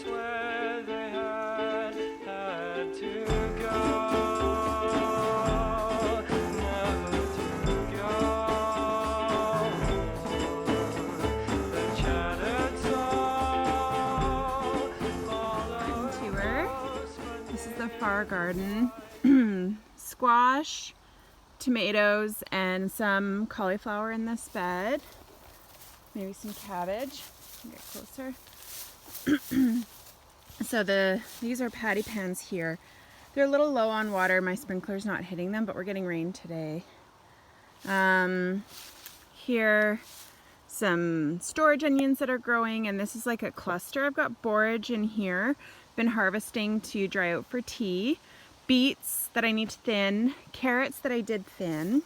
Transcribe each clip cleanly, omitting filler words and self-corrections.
where they had to go, never to go. The chattered soul Garden tour. This is the far garden. Squash, tomatoes, and some cauliflower in this bed. Maybe some cabbage. Get closer. So these are patty pans here. They're a little low on water. My sprinkler's not hitting them, but we're getting rain today. Here, some storage onions that are growing, and this is like a cluster. I've got borage in here. Been harvesting to dry out for tea. Beets that I need to thin. Carrots that I did thin.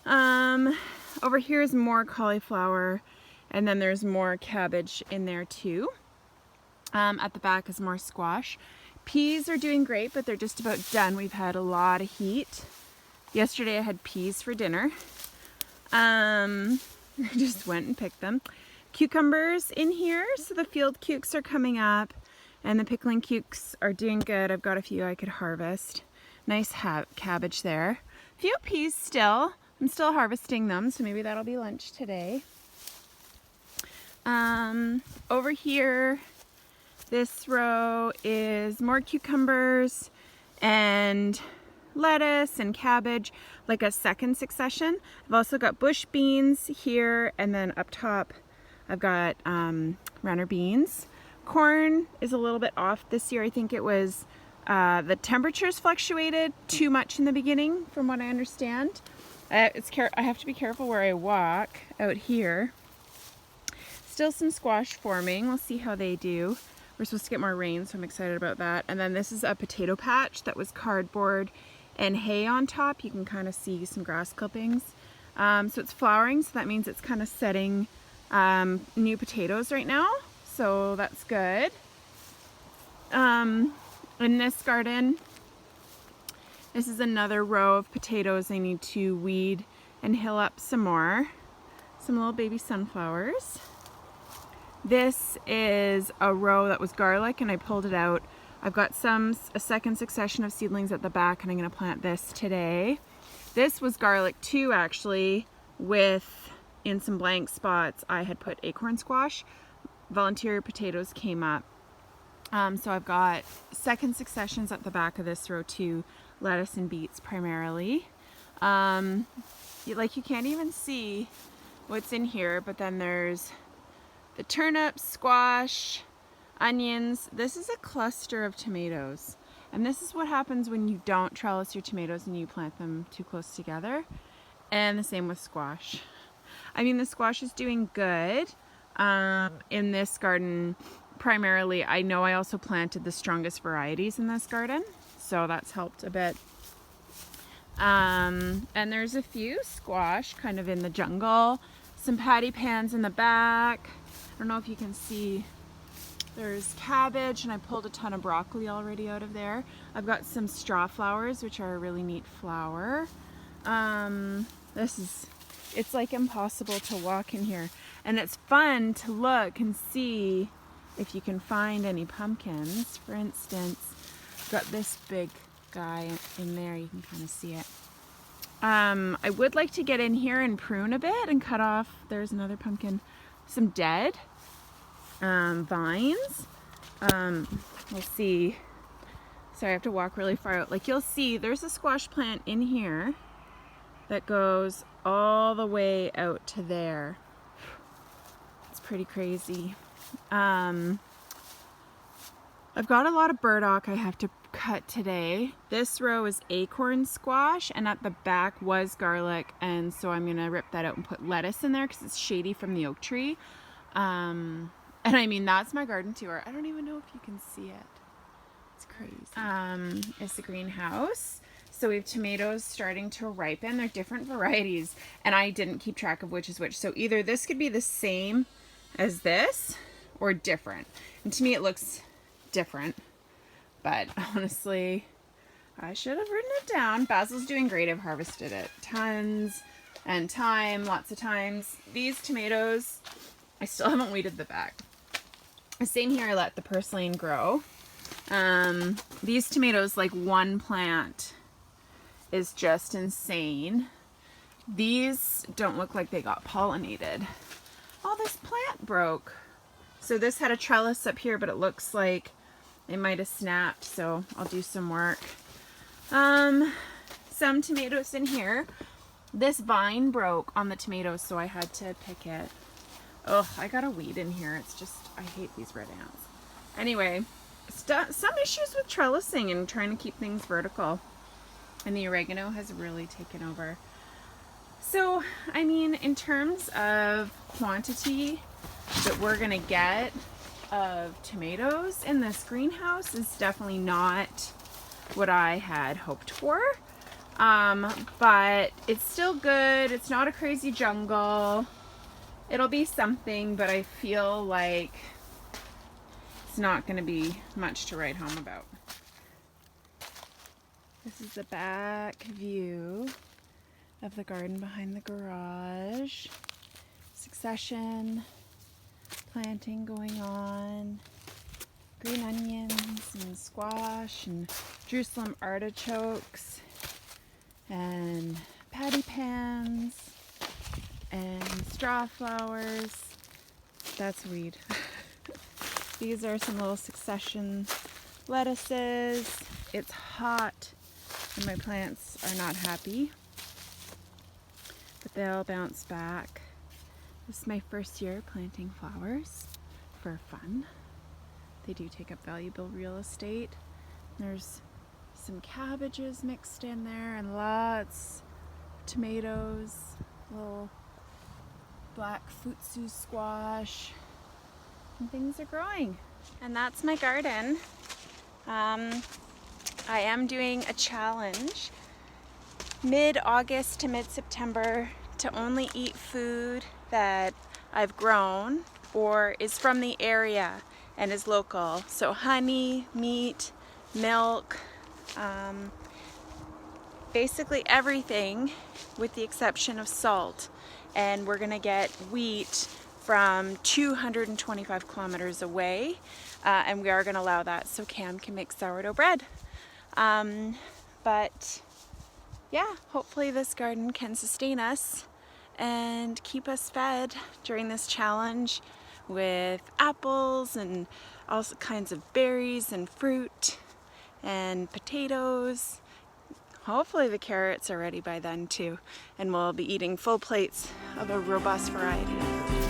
Over here is more cauliflower, and then there's more cabbage in there too. At the back is more squash. Peas are doing great, but they're just about done. We've had a lot of heat. Yesterday I had peas for dinner. I just went and picked them. Cucumbers in here, so the field cukes are coming up, and the pickling cukes are doing good. I've got a few I could harvest. Nice cabbage there. A few peas still. I'm still harvesting them, so maybe that'll be lunch today. Over here, this row is more cucumbers and lettuce and cabbage, like a second succession. I've also got bush beans here, and then up top I've got runner beans. Corn is a little bit off this year. I think it was the temperatures fluctuated too much in the beginning, from what I understand. I have to be careful where I walk out here. Still some squash forming. We'll see how they do. We're supposed to get more rain, so I'm excited about that. And then this is a potato patch that was cardboard and hay on top. You can kind of see some grass clippings. So it's flowering, so that means it's kind of setting new potatoes right now. So that's good. In this garden, this is another row of potatoes. I need to weed and hill up some more. Some little baby sunflowers. This is a row that was garlic, and I pulled it out. I've got a second succession of seedlings at the back, and I'm going to plant this today. This was garlic too, actually, in some blank spots I had put acorn squash. Volunteer potatoes came up. So I've got second successions at the back of this row too, lettuce and beets primarily. You can't even see what's in here, but then there's the turnips, squash, onions. This is a cluster of tomatoes. And this is what happens when you don't trellis your tomatoes and you plant them too close together. And the same with squash. I mean, the squash is doing good in this garden. Primarily, I know I also planted the strongest varieties in this garden, so that's helped a bit. And there's a few squash kind of in the jungle. Some patty pans in the back. I don't know if you can see. There's cabbage, and I pulled a ton of broccoli already out of there. I've got some straw flowers, which are a really neat flower. It's like impossible to walk in here. And it's fun to look and see if you can find any pumpkins. For instance, I've got this big guy in there. You can kind of see it. I would like to get in here and prune a bit and cut off, there's another pumpkin, some dead vines. We'll see. Sorry, I have to walk really far out. Like, you'll see there's a squash plant in here that goes all the way out to there. It's pretty crazy. I've got a lot of burdock I have to cut today. This row is acorn squash, and at the back was garlic, and so I'm gonna rip that out and put lettuce in there because it's shady from the oak tree. And I mean, that's my garden tour. I don't even know if you can see it. It's crazy. It's the greenhouse. So we have tomatoes starting to ripen. They're different varieties, and I didn't keep track of which is which. So either this could be the same as this or different. And to me it looks different, but honestly, I should have written it down. Basil's doing great. I've harvested it tons and lots of times. These tomatoes, I still haven't weeded the back. Same here, I let the purslane grow. These tomatoes, like one plant is just insane. These don't look like they got pollinated. Oh, this plant broke. So this had a trellis up here, but it looks like it might have snapped, so I'll do some work. Some tomatoes in here. This vine broke on the tomatoes, so I had to pick it. Ugh, I got a weed in here. It's just, I hate these red ants. Anyway, some issues with trellising and trying to keep things vertical. And the oregano has really taken over. So, I mean, in terms of quantity that we're gonna get of tomatoes in this greenhouse is definitely not what I had hoped for. But it's still good. It's not a crazy jungle. It'll be something, but I feel like it's not gonna be much to write home about. This is the back view of the garden behind the garage. Succession planting going on. Green onions and squash and Jerusalem artichokes and patty pans and straw flowers. That's weed. These are some little succession lettuces. It's hot and my plants are not happy, but they'll bounce back. This is my first year planting flowers for fun. They do take up valuable real estate. There's some cabbages mixed in there and lots of tomatoes, little black futsu squash, and things are growing. And that's my garden. I am doing a challenge mid-August to mid-September to only eat food that I've grown or is from the area and is local. So honey, meat, milk, basically everything with the exception of salt. And we're gonna get wheat from 225 kilometers away, and we are gonna allow that so Cam can make sourdough bread. But yeah, hopefully this garden can sustain us and keep us fed during this challenge with apples and all kinds of berries and fruit and potatoes. Hopefully the carrots are ready by then too, and we'll be eating full plates of a robust variety.